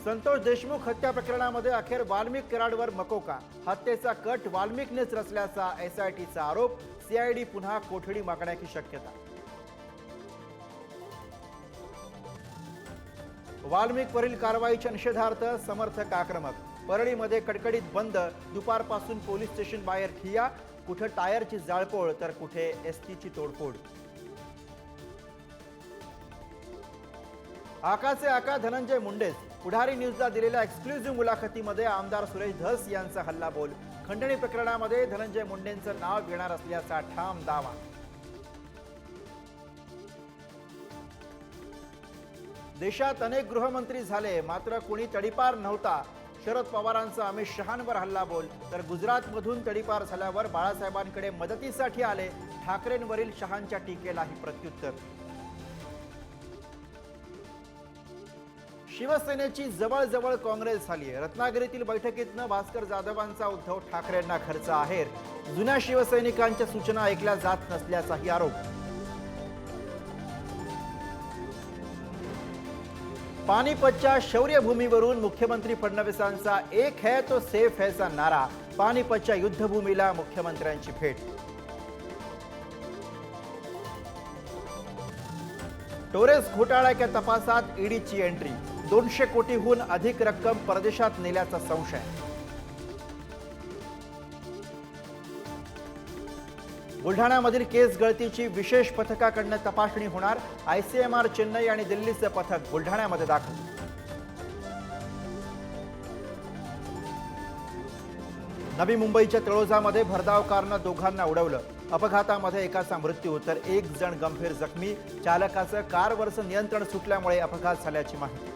संतोष देशमुख हत्या प्रकरणामध्ये अखेर वाल्मिक कराडवर मकोका. हत्येचा कट वाल्मिकनेच रचल्याचा एसआयटीचा आरोप. सीआयडी पुन्हा कोठडी मागण्याची शक्यता. वाल्मिकवरील कारवाईच्या निषेधार्थ समर्थक आक्रमक. परळीमध्ये कडकडीत बंद. दुपारपासून पोलीस स्टेशन बाहेर ठिय्या. कुठे टायरची जाळपोळ तर कुठे एसटीची तोडफोड. आकाचे आका धनंजय मुंडेच. पुढारी न्यूजला दिलेल्या एक्सक्लुझिव्ह मुलाखतीमध्ये आमदार सुरेश धस यांचा हल्लाबोल. खंडणी प्रकरणामध्ये धनंजय मुंडेंचं नाव येणार असल्याचा ठाम दावा. देशात अनेक गृहमंत्री झाले मात्र कोणी तडीपार नव्हता. शरद पवारांचा अमित शहांवर हल्लाबोल. तर गुजरातमधून तडीपार झाल्यावर बाळासाहेबांकडे मदतीसाठी आले. ठाकरेंवरील शहांच्या टीकेलाही प्रत्युत्तर. शिवसेनेची जवळजवळ काँग्रेस झाली आहे. रत्नागिरीतील बैठकीतनं भास्कर जाधवांचा उद्धव ठाकरेंना खर्च आहेर. जुन्या शिवसैनिकांच्या सूचना ऐकल्या जात नसल्याचाही आरोप. पानिपतच्या शौर्यभूमीवरून मुख्यमंत्री फडणवीसांचा एक है तो सेफ हैचा नारा. पानिपतच्या युद्धभूमीला मुख्यमंत्र्यांची भेट. टोरेस घोटाळ्याच्या तपासात ईडीची एंट्री. 200 कोटीहून अधिक रक्कम परदेशात नेल्याचा संशय. बुलढाण्यामधील केस गळतीची विशेष पथकाकडून तपासणी होणार. आयसीएमआर चेन्नई आणि दिल्लीचे पथक बुलढाण्यामध्ये दाखल. नवी मुंबईच्या तळोजामध्ये भरधाव कारनं दोघांना उडवलं. अपघातामध्ये एकाचा मृत्यू तर एक जण गंभीर जखमी. चालकाचं कारवरचं नियंत्रण सुटल्यामुळे अपघात झाल्याची माहिती.